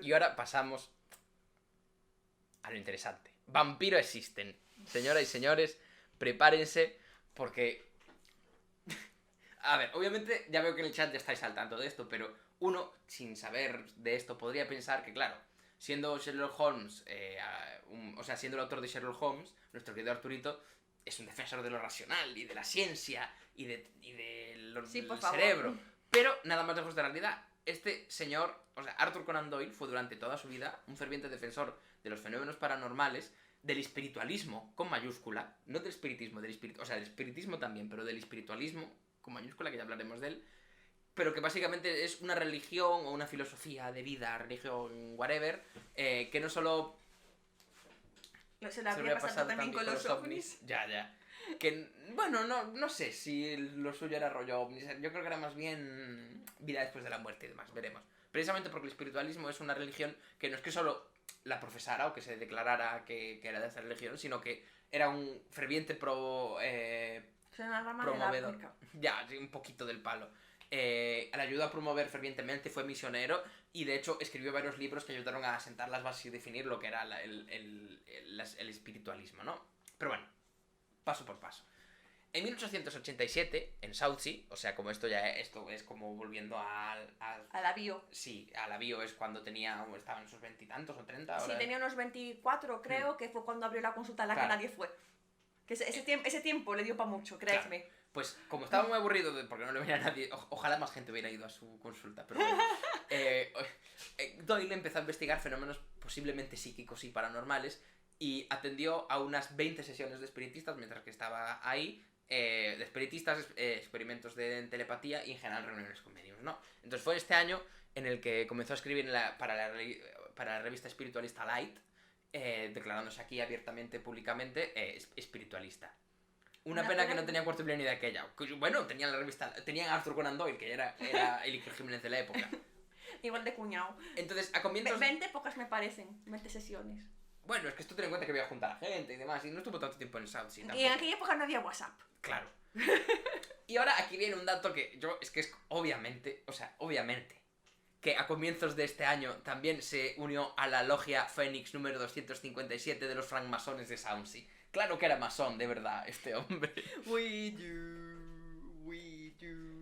Y ahora pasamos a lo interesante. Vampiro existen. Señoras y señores, prepárense porque... A ver, obviamente ya veo que en el chat ya estáis al tanto de esto, pero uno, sin saber de esto, podría pensar que, claro, siendo Sherlock Holmes, siendo el autor de Sherlock Holmes, nuestro querido Arturito es un defensor de lo racional y de la ciencia y del cerebro. Pero nada más lejos de la realidad. Este señor, Arthur Conan Doyle fue durante toda su vida un ferviente defensor de los fenómenos paranormales, del espiritualismo con mayúscula, no del espiritismo, del espiritismo también, pero del espiritualismo con mayúscula, que ya hablaremos de él, pero que básicamente es una religión o una filosofía de vida, religión, whatever, que no solo... Se la habría pasado también con los ovnis. Ya. Que, bueno, no sé si lo suyo era rollo ovnis. Yo creo que era más bien vida después de la muerte y demás, veremos. Precisamente porque el espiritualismo es una religión que no es que solo la profesara o que se declarara que era de esa religión, sino que era un ferviente una rama promovedor. Ya, un poquito del palo. Le ayudó a promover fervientemente, fue misionero y de hecho escribió varios libros que ayudaron a sentar las bases y definir lo que era el espiritualismo, ¿no? Pero bueno, paso por paso. En 1887, en Southsea, o sea, como esto es como volviendo a la bio. Sí, a la bio es cuando estaba en sus 20 y tantos o 30. Sí, tenía unos 24, creo, que fue cuando abrió la consulta a la que nadie fue. Que ese tiempo le dio para mucho, créeme. Claro. Pues como estaba muy aburrido porque no le venía nadie, ojalá más gente hubiera ido a su consulta, pero bueno, Doyle empezó a investigar fenómenos posiblemente psíquicos y paranormales y atendió a unas 20 sesiones de espiritistas mientras que estaba ahí, de espiritistas, experimentos de telepatía y en general reuniones con mediums, ¿no? Entonces fue este año en el que comenzó a escribir para la revista espiritualista Light, declarándose aquí abiertamente, públicamente, espiritualista. Una pena que no tenía cuarto milenio de aquella. Bueno, tenían la revista, tenían a Arthur Conan Doyle, que era el Iker Jiménez de la época. Igual de cuñado. Entonces, a comienzos... 20 pocas me parecen, 20 sesiones. Bueno, es que esto ten en cuenta que voy a juntar a gente y demás, y no estuvo tanto tiempo en Southsea tampoco. Y en aquella época no había WhatsApp. Claro. Y ahora aquí viene un dato que es obviamente, que a comienzos de este año también se unió a la logia Fénix número 257 de los francmasones de Southsea. Claro que era masón, de verdad, este hombre. We do.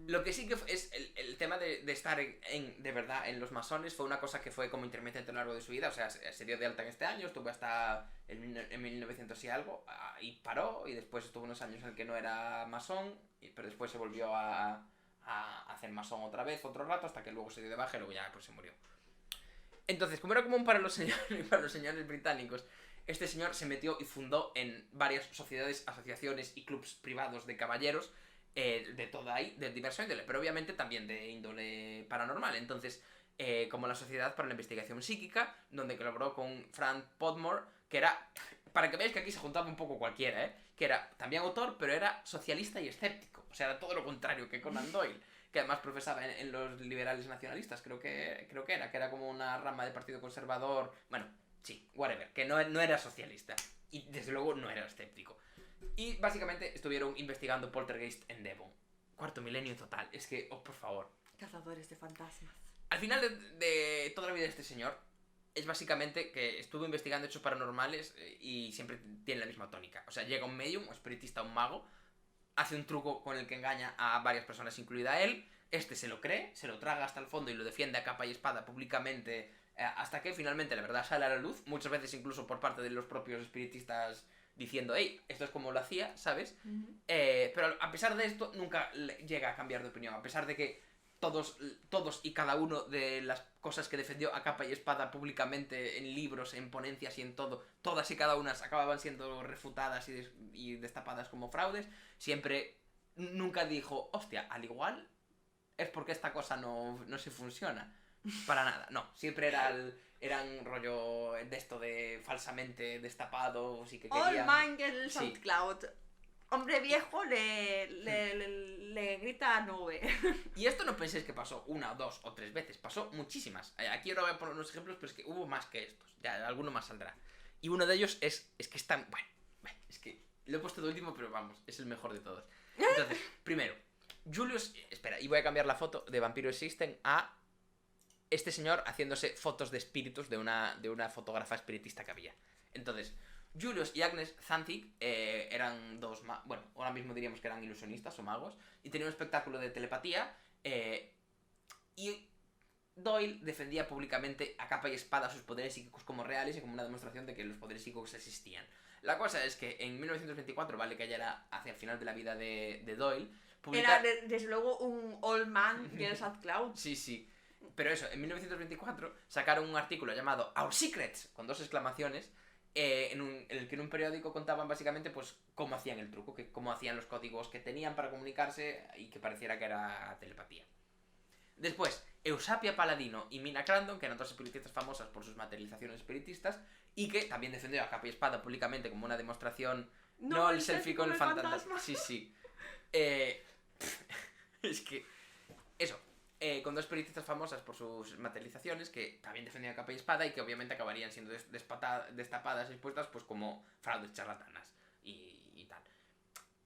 Lo que sí que es el tema de estar de verdad en los masones fue una cosa que fue como intermitente a lo largo de su vida. O sea, se dio de alta en este año, estuvo hasta en 1900 y algo, y paró, y después estuvo unos años en el que no era masón, pero después se volvió a hacer masón otra vez, otro rato, hasta que luego se dio de baja y luego ya pues se murió. Entonces, como era común para los señores británicos, este señor se metió y fundó en varias sociedades, asociaciones y clubs privados de caballeros, de toda de diversión índole, pero obviamente también de índole paranormal. Entonces, como la Sociedad para la Investigación Psíquica, donde colaboró con Frank Podmore, que era, para que veáis que aquí se juntaba un poco cualquiera, que era también autor, pero era socialista y escéptico. O sea, era todo lo contrario que Conan Doyle, que además profesaba en los liberales nacionalistas, creo que era como una rama del Partido Conservador, bueno, sí, whatever, que no era socialista. Y desde luego no era escéptico. Y básicamente estuvieron investigando poltergeist en Devon. Cuarto milenio total. Es que, por favor. Cazadores de fantasmas. Al final de toda la vida de este señor, es básicamente que estuvo investigando hechos paranormales y siempre tiene la misma tónica. O sea, llega un medium, un espiritista, un mago, hace un truco con el que engaña a varias personas, incluida él. Este se lo cree, se lo traga hasta el fondo y lo defiende a capa y espada públicamente, hasta que finalmente la verdad sale a la luz, muchas veces incluso por parte de los propios espiritistas diciendo, hey, esto es como lo hacía, ¿sabes? Pero a pesar de esto, nunca llega a cambiar de opinión, a pesar de que todos y cada uno de las cosas que defendió a capa y espada públicamente en libros, en ponencias y en todo, todas y cada una acababan siendo refutadas y destapadas como fraudes, siempre nunca dijo, hostia, al igual es porque esta cosa no se funciona. Para nada, no, siempre eran rollo de esto de falsamente destapados y que querían... All Mangel SoundCloud. Sí. Hombre viejo le grita a nube. Y esto no penséis que pasó una, dos o tres veces, pasó muchísimas. Aquí ahora voy a poner unos ejemplos, pero es que hubo más que estos, ya alguno más saldrá. Y uno de ellos es que es tan... Bueno, es que lo he puesto de último, pero vamos, es el mejor de todos. Entonces, primero, Julius... Espera, y voy a cambiar la foto de Vampiro Existen a... este señor haciéndose fotos de espíritus de una fotógrafa espiritista que había. Entonces, Julius y Agnes Zanzig eran dos bueno, ahora mismo diríamos que eran ilusionistas o magos, y tenían un espectáculo de telepatía, y Doyle defendía públicamente a capa y espada sus poderes psíquicos como reales y como una demostración de que los poderes psíquicos existían. La cosa es que en 1924, vale que ya era hacia el final de la vida de Doyle, era desde luego un old man de Sad Cloud. Sí. Pero eso, en 1924 sacaron un artículo llamado Our Secrets, con 2 exclamaciones, en el que en un periódico contaban básicamente pues cómo hacían el truco, cómo hacían los códigos que tenían para comunicarse y que pareciera que era telepatía. Después, Eusapia Paladino y Mina Crandon, que eran 2 espiritistas famosas por sus materializaciones espiritistas, y que también defendió a capa y espada públicamente como una demostración... No el selfie con el fantasma. Sí. Es que... Eso. Con 2 espiritistas famosas por sus materializaciones, que también defendían a capa y espada y que obviamente acabarían siendo destapadas y expuestas pues como fraudes charlatanas y tal.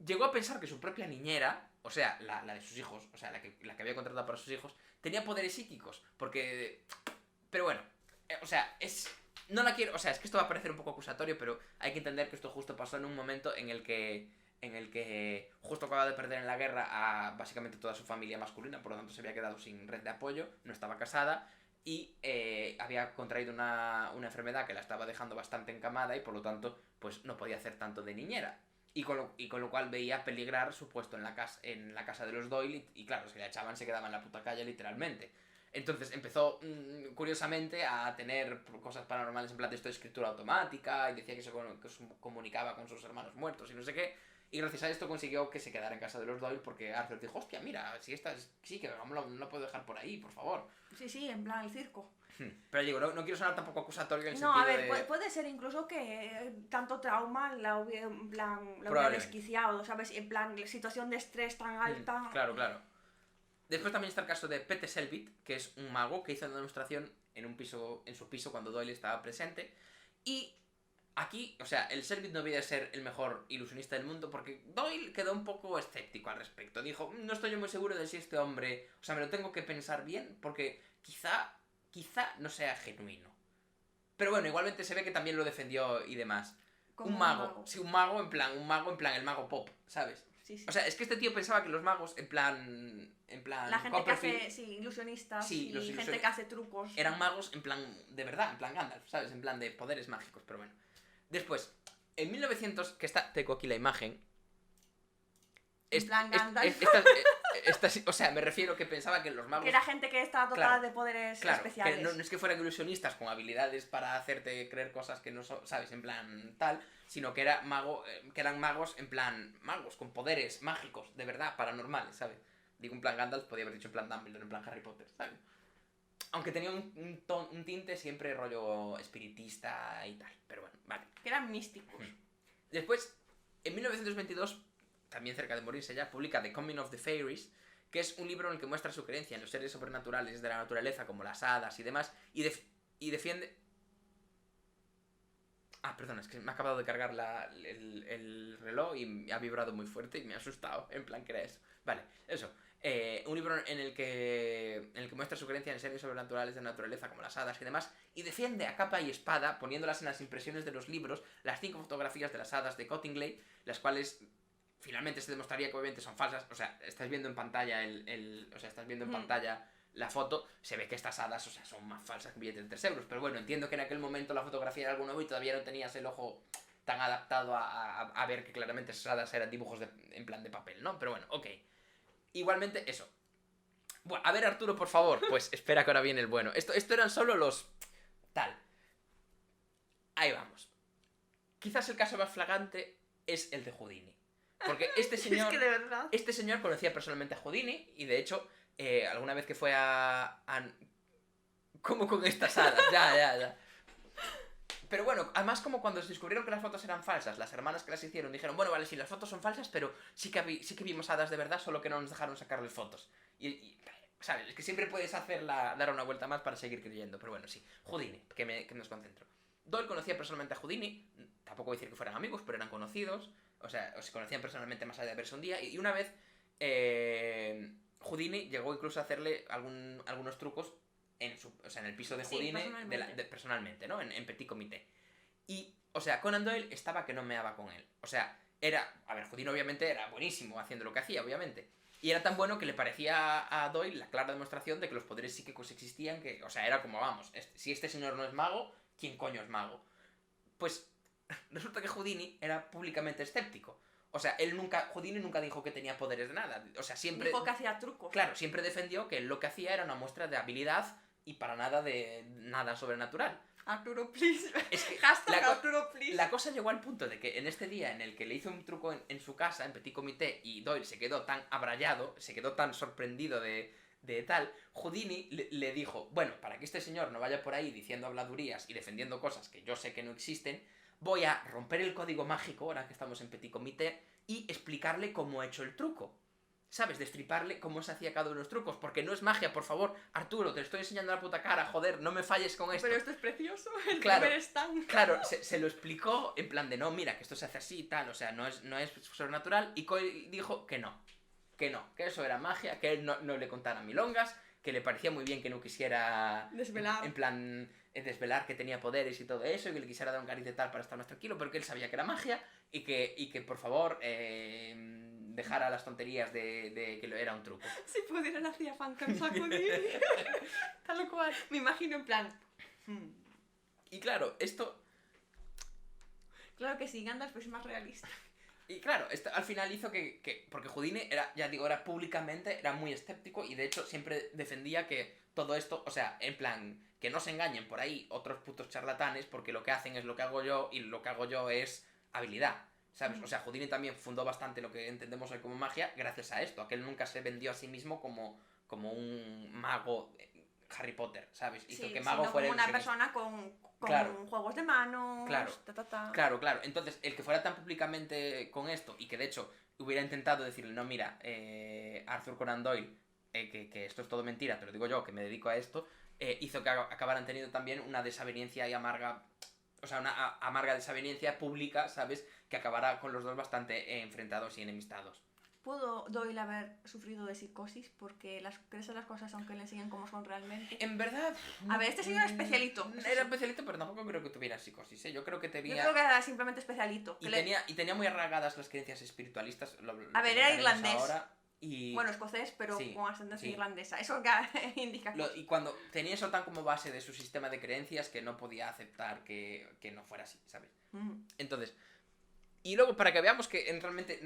Llegó a pensar que su propia niñera, o sea, la de sus hijos, o sea, la que había contratado para sus hijos, tenía poderes psíquicos, porque... Pero bueno, o sea, no la quiero... O sea, es que esto va a parecer un poco acusatorio, pero hay que entender que esto justo pasó en un momento en el que justo acababa de perder en la guerra a básicamente toda su familia masculina, por lo tanto se había quedado sin red de apoyo, no estaba casada y había contraído una enfermedad que la estaba dejando bastante encamada y por lo tanto pues no podía hacer tanto de niñera. Y con lo cual veía peligrar su puesto en la casa de los Doyle y claro, si la echaban se quedaba en la puta calle literalmente. Entonces empezó, curiosamente, a tener cosas paranormales en plan de esto de escritura automática y decía que se comunicaba con sus hermanos muertos y no sé qué. Y gracias a esto consiguió que se quedara en casa de los Doyle porque Arthur dijo, hostia, mira, si esta es... Sí, que no la puedo dejar por ahí, por favor. Sí, en plan el circo. Pero digo, no quiero sonar tampoco acusatorio en el sentido de... No, a ver, puede ser incluso que tanto trauma la hubiera desquiciado, ¿sabes? En plan, situación de estrés tan alta... Claro. Después también está el caso de Pete Selbit, que es un mago que hizo una demostración en su piso cuando Doyle estaba presente. Y aquí, o sea, el Selbit no debía ser el mejor ilusionista del mundo porque Doyle quedó un poco escéptico al respecto. Dijo, no estoy yo muy seguro de si este hombre... O sea, me lo tengo que pensar bien porque quizá no sea genuino. Pero bueno, igualmente se ve que también lo defendió y demás. Un mago. Sí, un mago en plan el mago pop, ¿sabes? Sí. O sea, es que este tío pensaba que los magos, en plan la gente que hace, ilusionistas y gente que hace trucos. Eran magos en plan, de verdad, en plan Gandalf, ¿sabes? En plan de poderes mágicos, pero bueno. Después, en 1900, que tengo aquí la imagen. En plan Gandalf. O sea, me refiero que pensaba que los magos... Que era gente que estaba dotada de poderes especiales. Que no es que fueran ilusionistas con habilidades para hacerte creer cosas que no son, ¿sabes? En plan tal, sino que eran magos en plan magos, con poderes mágicos, de verdad, paranormales, ¿sabes? Digo, en plan Gandalf, podía haber dicho en plan Dumbledore, en plan Harry Potter, ¿sabes? Aunque tenía un tinte siempre rollo espiritista y tal, pero bueno, vale. Que eran místicos. Después, en 1922... también cerca de morirse ya, publica The Coming of the Fairies, que es un libro en el que muestra su creencia en los seres sobrenaturales de la naturaleza, como las hadas y demás, y defiende... Perdona, es que me ha acabado de cargar el reloj y ha vibrado muy fuerte y me ha asustado, en plan que era eso. Vale, eso. Un libro en el que muestra su creencia en seres sobrenaturales de la naturaleza, como las hadas y demás, y defiende a capa y espada, poniéndolas en las impresiones de los libros, las 5 fotografías de las hadas de Cottingley, las cuales... Finalmente se demostraría que obviamente son falsas. O sea, estás viendo en pantalla pantalla la foto. Se ve que estas hadas, o sea, son más falsas que billetes de 3 euros. Pero bueno, entiendo que en aquel momento la fotografía era algo nuevo y todavía no tenías el ojo tan adaptado a ver que claramente esas hadas eran dibujos en plan de papel, ¿no? Pero bueno, ok. Igualmente, eso. Bueno, a ver, Arturo, por favor. Pues espera que ahora viene el bueno. Esto eran solo los... Tal. Ahí vamos. Quizás el caso más flagrante es el de Houdini. Porque este señor... Es que de verdad. Este señor conocía personalmente a Houdini y de hecho, alguna vez que fue ¿Cómo con estas hadas? Ya. Pero bueno, además como cuando se descubrieron que las fotos eran falsas, las hermanas que las hicieron dijeron, bueno, vale, sí, las fotos son falsas, pero sí que vimos hadas de verdad, solo que no nos dejaron sacarles fotos. ¿Sabes? Es que siempre puedes dar una vuelta más para seguir creyendo. Pero bueno, sí. Houdini, que nos concentro. Doyle conocía personalmente a Houdini, tampoco voy a decir que fueran amigos, pero eran conocidos. O sea, se conocían personalmente más allá de verse un día. Y una vez, Houdini llegó incluso a hacerle algunos trucos en el piso de Sí, Houdini personalmente, ¿no? En Petit Comité. Y, o sea, Conan Doyle estaba que no meaba con él. O sea, a ver, Houdini obviamente era buenísimo haciendo lo que hacía, obviamente. Y era tan bueno que le parecía a Doyle la clara demostración de que los poderes psíquicos existían, que, o sea, era como, vamos, si este señor no es mago, ¿quién coño es mago? Pues resulta que Houdini era públicamente escéptico. O sea, Houdini nunca dijo que tenía poderes de nada. O sea, siempre... Dijo que hacía trucos. Claro, siempre defendió que lo que hacía era una muestra de habilidad y para nada de nada sobrenatural. Arturo, please. Es que Arturo, please. La cosa llegó al punto de que en este día en el que le hizo un truco en su casa, en Petit Comité, y Doyle se quedó tan abrayado, se quedó tan sorprendido de tal, Houdini le dijo, bueno, para que este señor no vaya por ahí diciendo habladurías y defendiendo cosas que yo sé que no existen, voy a romper el código mágico, ahora que estamos en Petit Comité, y explicarle cómo he hecho el truco. ¿Sabes? Destriparle cómo se hacía cada uno de los trucos. Porque no es magia, por favor. Arturo, te estoy enseñando la puta cara, joder, no me falles con esto. Pero esto es precioso, el claro, primer stand. Claro, se lo explicó en plan de no, mira, que esto se hace así y tal, o sea, no es sobrenatural. Y Coy dijo que no, que eso era magia, que él no le contara milongas, que le parecía muy bien que no quisiera desvelar. En plan, desvelar que tenía poderes y todo eso, y que le quisiera dar un cariz de tal para estar más tranquilo, pero que él sabía que era magia y que por favor dejara las tonterías de que lo era un truco. Si pudieran hacía fan con sacudir. Tal cual. Me imagino en plan. Y claro, esto... Claro que sí, Gandalf es más realista. Y claro, esto al final hizo que porque Houdini era, ya digo, era públicamente, era muy escéptico y de hecho siempre defendía que todo esto, o sea, en plan, que no se engañen por ahí otros putos charlatanes porque lo que hacen es lo que hago yo y lo que hago yo es habilidad, ¿sabes? O sea, Houdini también fundó bastante lo que entendemos hoy como magia gracias a esto, a que él nunca se vendió a sí mismo como un mago Harry Potter, ¿sabes? Hizo sí, que mago sino fuera como una persona con claro, juegos de manos, claro, claro. Entonces, el que fuera tan públicamente con esto y que de hecho hubiera intentado decirle, no, mira, Arthur Conan Doyle, que esto es todo mentira, te lo digo yo, que me dedico a esto, hizo que acabaran teniendo también una desaveniencia y amarga, o sea, una amarga desaveniencia pública, ¿sabes? Que acabará con los dos bastante enfrentados y enemistados. ¿Pudo Doyle haber sufrido de psicosis? Porque crees las cosas aunque le enseñan cómo son realmente. En verdad... A ver, este señor era especialito. Era especialito, pero tampoco creo que tuviera psicosis, ¿eh? Yo creo que era simplemente especialito. Y tenía muy arraigadas las creencias espiritualistas. A ver, era irlandés. Ahora, bueno, escocés, pero sí, con ascendencia sí. irlandesa. Eso indica cosas. Y cuando tenía eso tan como base de su sistema de creencias que no podía aceptar que no fuera así, ¿sabes? Entonces... Y luego, para que veamos que realmente...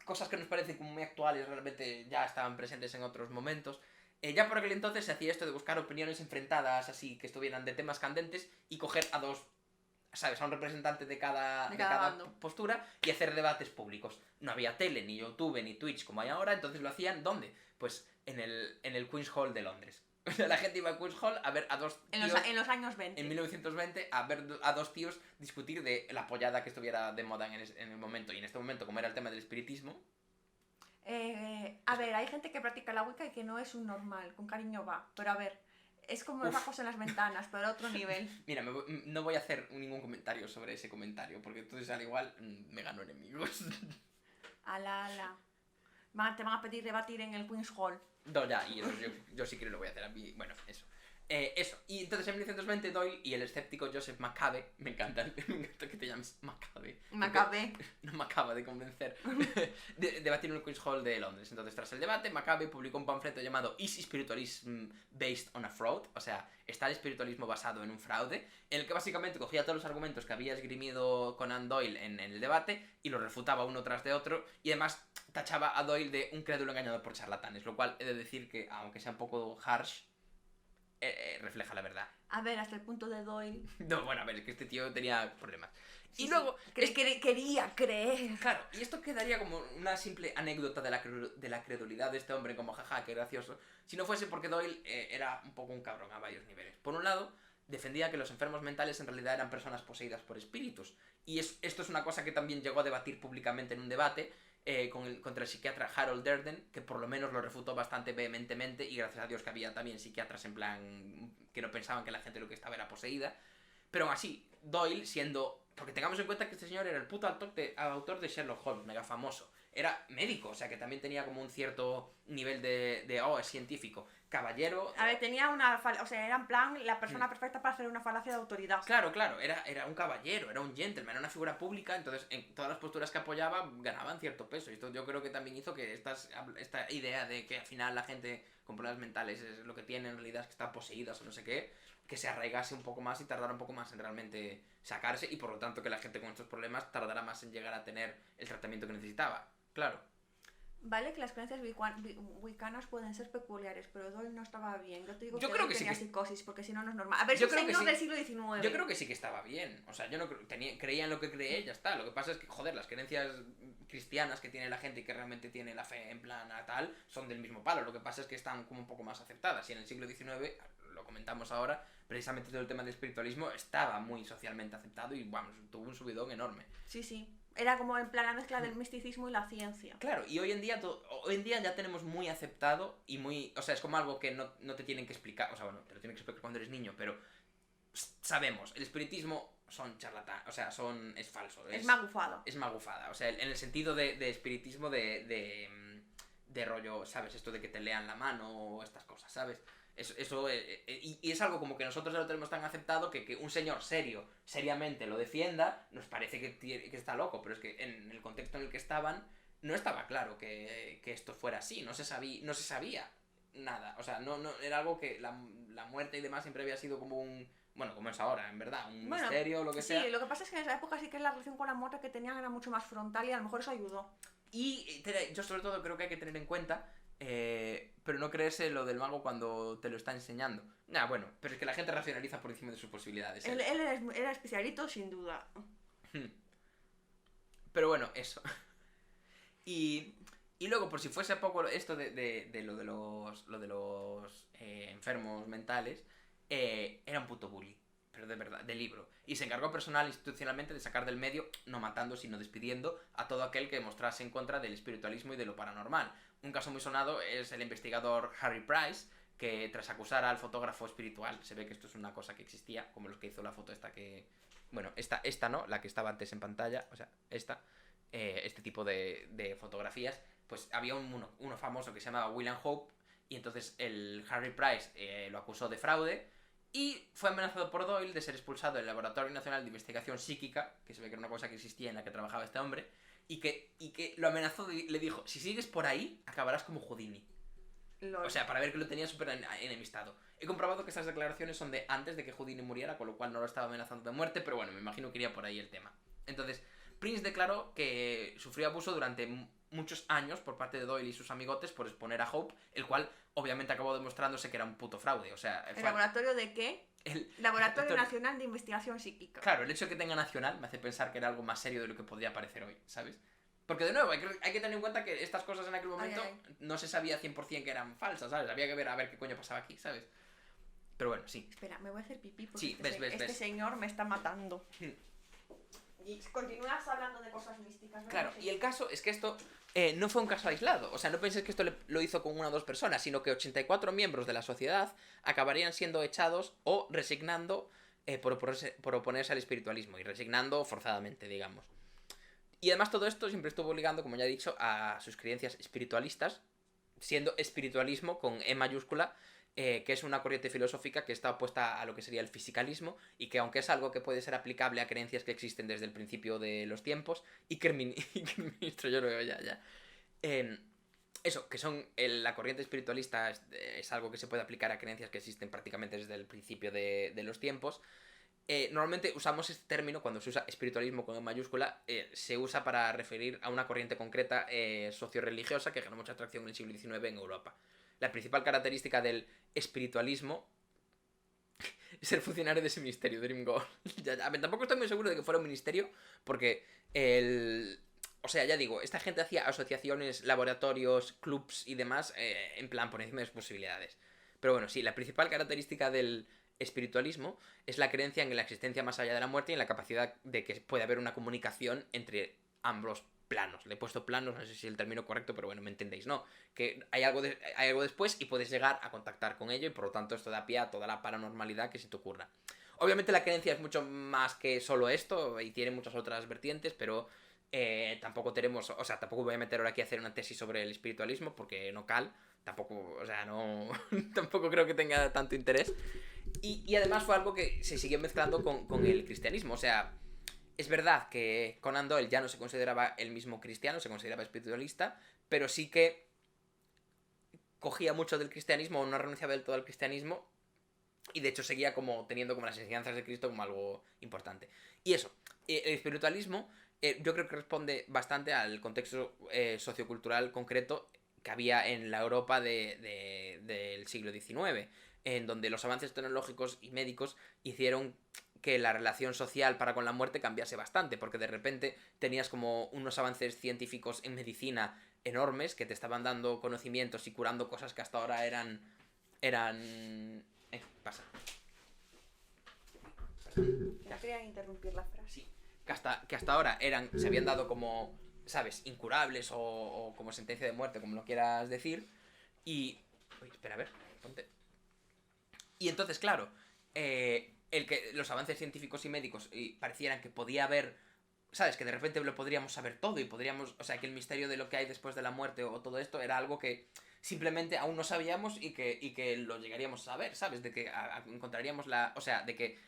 cosas que nos parecen como muy actuales realmente ya estaban presentes en otros momentos. Ya por aquel entonces se hacía esto de buscar opiniones enfrentadas, así que estuvieran de temas candentes y coger a dos, ¿sabes? A un representante de cada postura y hacer debates públicos. No había tele, ni YouTube, ni Twitch como hay ahora, entonces lo hacían ¿dónde? Pues en el Queen's Hall de Londres. La gente iba a Queen's Hall a ver a dos tíos... En los años 20. En 1920, a ver a dos tíos discutir de la pollada que estuviera de moda en el momento. Y en este momento, como era el tema del espiritismo... a ver, hay gente que practica la Wicca y que no es un normal, con cariño va. Pero a ver, es como los bajos en las ventanas, pero a otro nivel. Mira, no voy a hacer ningún comentario sobre ese comentario, porque entonces al igual me gano enemigos. Ala. Te van a pedir debatir en el Queen's Hall. No, ya, y yo sí que lo voy a hacer a mí. Bueno, eso. Eso. Y entonces en 1920 Doyle y el escéptico Joseph Macabe, me encanta que te llames Macabe. No me acaba de convencer. Debatieron en el Queen's Hall de Londres. Entonces, tras el debate, Macabe publicó un panfleto llamado Is Spiritualism Based on a Fraud? O sea, ¿está el espiritualismo basado en un fraude? En el que básicamente cogía todos los argumentos que había esgrimido Conan Doyle en el debate y los refutaba uno tras de otro. Y además tachaba a Doyle de un crédulo engañado por charlatanes. Lo cual he de decir que, aunque sea un poco harsh, refleja la verdad. A ver, hasta el punto de Doyle. No, bueno, a ver, es que este tío tenía problemas. Sí, y luego... quería creer. Claro, y esto quedaría como una simple anécdota de la credulidad de este hombre, como jaja, qué gracioso, si no fuese porque Doyle era un poco un cabrón a varios niveles. Por un lado, defendía que los enfermos mentales en realidad eran personas poseídas por espíritus. Y esto es una cosa que también llegó a debatir públicamente en un debate contra el psiquiatra Harold Durden, que por lo menos lo refutó bastante vehementemente, y gracias a Dios que había también psiquiatras en plan que no pensaban que la gente lo que estaba era poseída. Pero aún así, Doyle siendo... Porque tengamos en cuenta que este señor era el puto autor de Sherlock Holmes, mega famoso. era médico, o sea que también tenía como un cierto nivel es científico. Caballero... A ver, tenía o sea, era en plan la persona perfecta para hacer una falacia de autoridad. Claro, era un caballero, era un gentleman, era una figura pública, entonces en todas las posturas que apoyaba ganaban cierto peso. Y esto yo creo que también hizo que esta idea de que al final la gente con problemas mentales es lo que tiene, en realidad es que están poseídas o no sé qué, que se arraigase un poco más y tardara un poco más en realmente sacarse, y por lo tanto que la gente con estos problemas tardara más en llegar a tener el tratamiento que necesitaba. Claro. Vale que las creencias wiccanas pueden ser peculiares, pero Doyle no estaba bien. Yo te digo Yo que creo Doyle que sí tenía que... psicosis, porque si no, no es normal. A ver, Yo es un creo que señor sí. del siglo XIX. Yo creo que sí que estaba bien. O sea, yo no creía en lo que creía y ya está. Lo que pasa es que, joder, las creencias cristianas que tiene la gente y que realmente tiene la fe en plan a tal, son del mismo palo. Lo que pasa es que están como un poco más aceptadas. Y en el siglo XIX, lo comentamos ahora, precisamente todo el tema del espiritualismo estaba muy socialmente aceptado y, vamos, tuvo un subidón enorme. Sí, sí. Era como en plan la mezcla del misticismo y la ciencia. Claro, y hoy en día ya tenemos muy aceptado y muy... O sea, es como algo que no te tienen que explicar. O sea, bueno, te lo tienen que explicar cuando eres niño, pero sabemos, el espiritismo son charlatán, o sea, es falso. Es magufado. Es magufada, o sea, en el sentido de espiritismo de rollo, ¿sabes? Esto de que te lean la mano o estas cosas, ¿sabes? Eso y es algo como que nosotros ya lo tenemos tan aceptado que un señor seriamente lo defienda, nos parece que está loco, pero es que en el contexto en el que estaban no estaba claro que esto fuera así, no se sabía nada, o sea, no era algo que la muerte y demás siempre había sido como un... Bueno, como es ahora, en verdad, un misterio o lo que sea. Sí, lo que pasa es que en esa época sí que la relación con la muerte que tenían era mucho más frontal y a lo mejor eso ayudó. Y yo sobre todo creo que hay que tener en cuenta, pero no creerse lo del mago cuando te lo está enseñando. Bueno, pero es que la gente racionaliza por encima de sus posibilidades. Él era especialito, sin duda. Pero bueno, eso. Y luego, por si fuese poco esto de lo de los enfermos mentales, era un puto bully. Pero de verdad, de libro. Y se encargó personal e institucionalmente de sacar del medio, no matando, sino despidiendo a todo aquel que mostrase en contra del espiritualismo y de lo paranormal. Un caso muy sonado es el investigador Harry Price, que tras acusar al fotógrafo espiritual, se ve que esto es una cosa que existía, como los que hizo la foto esta que... Bueno, esta no, la que estaba antes en pantalla, o sea, este tipo de fotografías, pues había uno famoso que se llamaba William Hope, y entonces el Harry Price lo acusó de fraude, y fue amenazado por Doyle de ser expulsado del Laboratorio Nacional de Investigación Psíquica, que se ve que era una cosa que existía en la que trabajaba este hombre, y que lo amenazó y le dijo, si sigues por ahí, acabarás como Houdini. Lol. O sea, para ver que lo tenía súper enemistado. He comprobado que estas declaraciones son de antes de que Houdini muriera, con lo cual no lo estaba amenazando de muerte, pero bueno, me imagino que iría por ahí el tema. Entonces, Prince declaró que sufrió abuso durante muchos años por parte de Doyle y sus amigotes por exponer a Hope, el cual obviamente acabó demostrándose que era un puto fraude. O sea, ¿El laboratorio de qué? El Laboratorio Nacional de Investigación Psíquica. Claro, el hecho de que tenga nacional me hace pensar que era algo más serio de lo que podría parecer hoy, ¿sabes? Porque de nuevo, hay que tener en cuenta que estas cosas en aquel momento no se sabía 100% que eran falsas, ¿sabes? Había que ver a ver qué coño pasaba aquí, ¿sabes? Pero bueno, sí. Espera, me voy a hacer pipí porque Sí, este señor me está matando. Y continúas hablando de cosas místicas, ¿no? Claro, y el caso es que esto no fue un caso aislado. O sea, no penséis que esto lo hizo con una o dos personas, sino que 84 miembros de la sociedad acabarían siendo echados o resignando por oponerse al espiritualismo. Y resignando forzadamente, digamos. Y además todo esto siempre estuvo ligando, como ya he dicho, a sus creencias espiritualistas, siendo espiritualismo con E mayúscula, que es una corriente filosófica que está opuesta a lo que sería el fisicalismo y que aunque es algo que puede ser aplicable a creencias que existen desde el principio de los tiempos y que el ministro, yo lo veo ya. Eso, que son la corriente espiritualista es algo que se puede aplicar a creencias que existen prácticamente desde el principio de los tiempos. Normalmente usamos este término cuando se usa espiritualismo con E mayúscula, se usa para referir a una corriente concreta socio-religiosa que ganó mucha atracción en el siglo XIX en Europa. La principal característica del espiritualismo es el funcionario de ese ministerio, Dream Goal. A ver, tampoco estoy muy seguro de que fuera un ministerio, porque o sea, ya digo, esta gente hacía asociaciones, laboratorios, clubs y demás, en plan, por encima de sus posibilidades. Pero bueno, sí, la principal característica del espiritualismo es la creencia en la existencia más allá de la muerte y en la capacidad de que puede haber una comunicación entre ambos planos. Le he puesto planos, no sé si es el término correcto, pero bueno, me entendéis, ¿no? Que hay algo después y puedes llegar a contactar con ello y por lo tanto esto da pie a toda la paranormalidad que se te ocurra. Obviamente la creencia es mucho más que solo esto y tiene muchas otras vertientes, pero Tampoco tenemos, o sea, tampoco voy a meter ahora aquí a hacer una tesis sobre el espiritualismo porque no cal, tampoco, o sea, no, tampoco creo que tenga tanto interés. Y además fue algo que se siguió mezclando con el cristianismo, o sea, es verdad que Conan Doyle ya no se consideraba el mismo cristiano, se consideraba espiritualista, pero sí que cogía mucho del cristianismo o no renunciaba del todo al cristianismo y de hecho seguía como teniendo como las enseñanzas de Cristo como algo importante. Y eso, el espiritualismo yo creo que responde bastante al contexto sociocultural concreto que había en la Europa del siglo XIX, en donde los avances tecnológicos y médicos hicieron que la relación social para con la muerte cambiase bastante, porque de repente tenías como unos avances científicos en medicina enormes que te estaban dando conocimientos y curando cosas que hasta ahora eran... pasa. Ya quería interrumpir la frase. Sí, que hasta ahora se habían dado como, ¿sabes? Incurables o como sentencia de muerte, como lo quieras decir. Y... Uy, espera, a ver, ponte. Y entonces, claro, el que los avances científicos y médicos parecieran que podía haber, ¿sabes? Que de repente lo podríamos saber todo y podríamos, o sea, que el misterio de lo que hay después de la muerte o todo esto era algo que simplemente aún no sabíamos y que lo llegaríamos a saber, ¿sabes? De que encontraríamos o sea, de que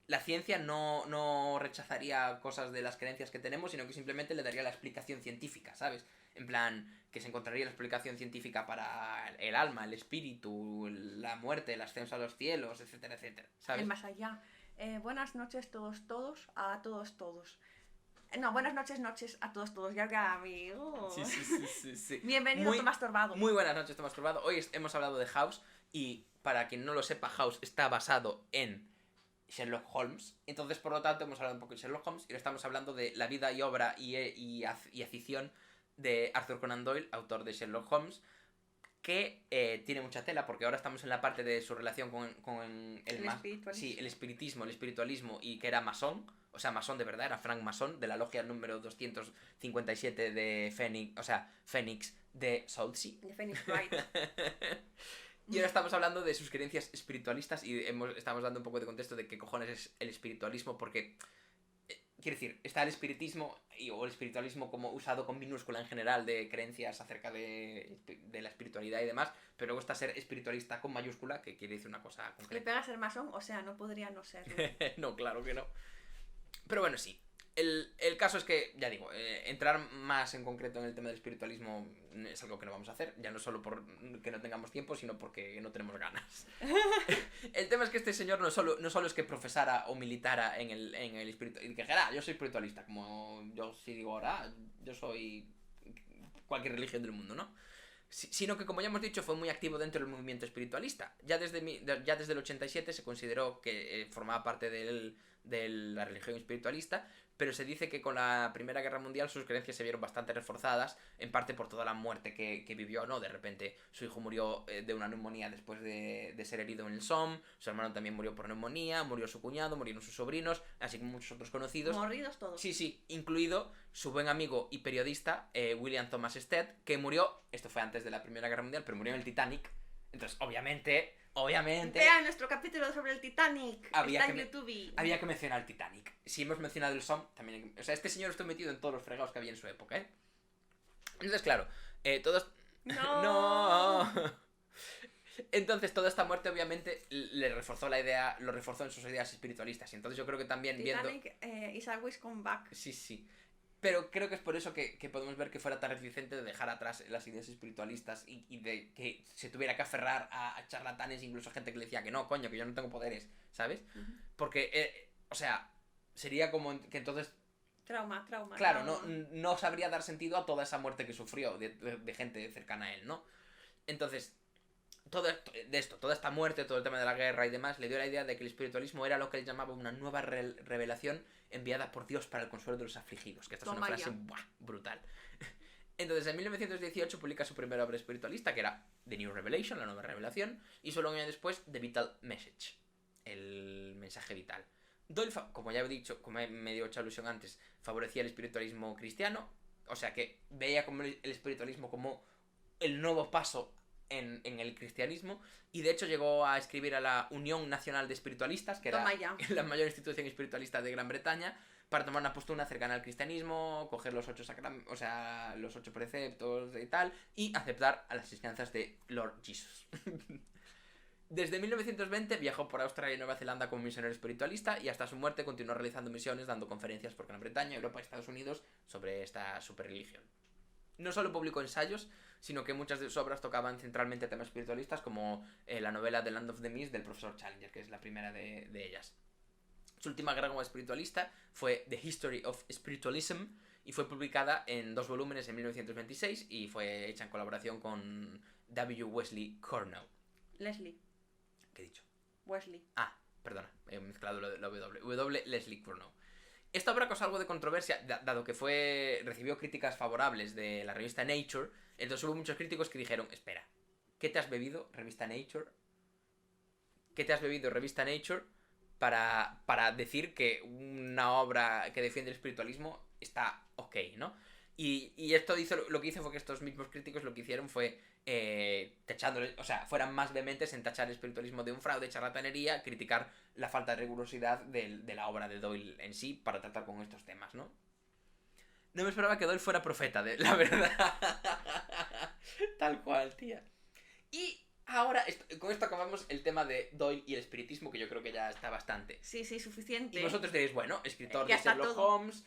la ciencia no rechazaría cosas de las creencias que tenemos, sino que simplemente le daría la explicación científica, ¿sabes? En plan, que se encontraría la explicación científica para el alma, el espíritu, la muerte, el ascenso a los cielos, etcétera, etcétera, ¿sabes? El más allá. Buenas noches a todos. No, buenas noches a todos. Ya que amigos. Sí. Bienvenido, Tomás Torbado. Muy buenas noches, Tomás Torbado. Hoy hemos hablado de House y, para quien no lo sepa, House está basado en Sherlock Holmes. Entonces, por lo tanto, hemos hablado un poco de Sherlock Holmes y ahora estamos hablando de la vida y obra y afición de Arthur Conan Doyle, autor de Sherlock Holmes, que tiene mucha tela porque ahora estamos en la parte de su relación con el espiritismo, el espiritualismo y que era masón, o sea, masón de verdad, era Frank Masón, de la logia número 257 de Fénix, o sea, Fénix de Southsea. De Phoenix Wright. Y ahora estamos hablando de sus creencias espiritualistas y estamos dando un poco de contexto de qué cojones es el espiritualismo porque... Quiero decir, está el espiritismo o el espiritualismo como usado con minúscula en general de creencias acerca de la espiritualidad y demás, pero luego está ser espiritualista con mayúscula, que quiere decir una cosa concreta. ¿Le pega a ser masón? O sea, no podría no serlo. No, claro que no. Pero bueno, sí. El caso es que, ya digo, entrar más en concreto en el tema del espiritualismo es algo que no vamos a hacer, ya no solo porque no tengamos tiempo, sino porque no tenemos ganas. El tema es que este señor no solo es que profesara o militara en el espíritu, y que dijera, yo soy espiritualista, como yo sí digo ahora, yo soy cualquier religión del mundo, ¿no? Sino que, como ya hemos dicho, fue muy activo dentro del movimiento espiritualista. Ya desde el 87 se consideró que formaba parte de la religión espiritualista, pero se dice que con la Primera Guerra Mundial sus creencias se vieron bastante reforzadas, en parte por toda la muerte que vivió, ¿no? De repente su hijo murió de una neumonía después de ser herido en el Somme, su hermano también murió por neumonía, murió su cuñado, murieron sus sobrinos, así como muchos otros conocidos. Morridos todos. Sí, incluido su buen amigo y periodista William Thomas Stead, que murió, esto fue antes de la Primera Guerra Mundial, pero murió en el Titanic. Entonces, obviamente... Vean nuestro capítulo sobre el Titanic. Está en YouTube. Había que mencionar el Titanic. Si hemos mencionado el Somme, también... O sea, este señor estuvo metido en todos los fregados que había en su época, ¿eh? Entonces, claro, todos... ¡No! Entonces, toda esta muerte, obviamente, le reforzó la idea... Lo reforzó en sus ideas espiritualistas. Y entonces yo creo que también Titanic, is always come back. Sí. Pero creo que es por eso que podemos ver que fuera tan reticente de dejar atrás las ideas espiritualistas y de que se tuviera que aferrar a charlatanes, incluso gente que le decía que no, coño, que yo no tengo poderes, ¿sabes? Uh-huh. Porque, o sea, sería como que entonces... Trauma. Claro, no sabría dar sentido a toda esa muerte que sufrió de gente cercana a él, ¿no? Entonces... toda esta muerte, todo el tema de la guerra y demás, le dio la idea de que el espiritualismo era lo que él llamaba una nueva revelación enviada por Dios para el consuelo de los afligidos. Que esta es una frase brutal. Entonces, en 1918 publica su primera obra espiritualista, que era The New Revelation, la nueva revelación, y solo un año después, The Vital Message, el mensaje vital. Doyle, como ya he dicho, como he medio hecho alusión antes, favorecía el espiritualismo cristiano, o sea que veía como el espiritualismo como el nuevo paso en el cristianismo, y de hecho llegó a escribir a la Unión Nacional de Espiritualistas, que era la mayor institución espiritualista de Gran Bretaña, para tomar una postura cercana al cristianismo, coger los 8 los 8 preceptos y tal, y aceptar a las enseñanzas de Lord Jesus. Desde 1920 viajó por Australia y Nueva Zelanda como misionero espiritualista, y hasta su muerte continuó realizando misiones, dando conferencias por Gran Bretaña, Europa y Estados Unidos sobre esta superreligión. No solo publicó ensayos, sino que muchas de sus obras tocaban centralmente temas espiritualistas, como la novela The Land of the Mist del profesor Challenger, que es la primera de ellas. Su última gran obra espiritualista fue The History of Spiritualism, y fue publicada en 2 volúmenes en 1926, y fue hecha en colaboración con W. Wesley Cornell. Leslie. ¿Qué he dicho? Wesley. Ah, perdona, he mezclado la W. Leslie Cornell. Esta obra causó algo de controversia, dado que recibió críticas favorables de la revista Nature. Entonces hubo muchos críticos que dijeron, espera, ¿qué te has bebido, revista Nature? ¿Qué te has bebido, revista Nature, para decir que una obra que defiende el espiritualismo está ok, ¿no? Y esto lo que hizo fue que estos mismos críticos lo que hicieron fue tachándole, o sea, fueran más vehementes en tachar el espiritualismo de un fraude, charlatanería, criticar la falta de rigurosidad de la obra de Doyle en sí para tratar con estos temas, ¿no? No me esperaba que Doyle fuera profeta, la verdad. Tal cual, tía. Y ahora, con esto acabamos el tema de Doyle y el espiritismo, que yo creo que ya está bastante. Sí, suficiente. Y vosotros diréis, bueno, escritor de Sherlock Holmes...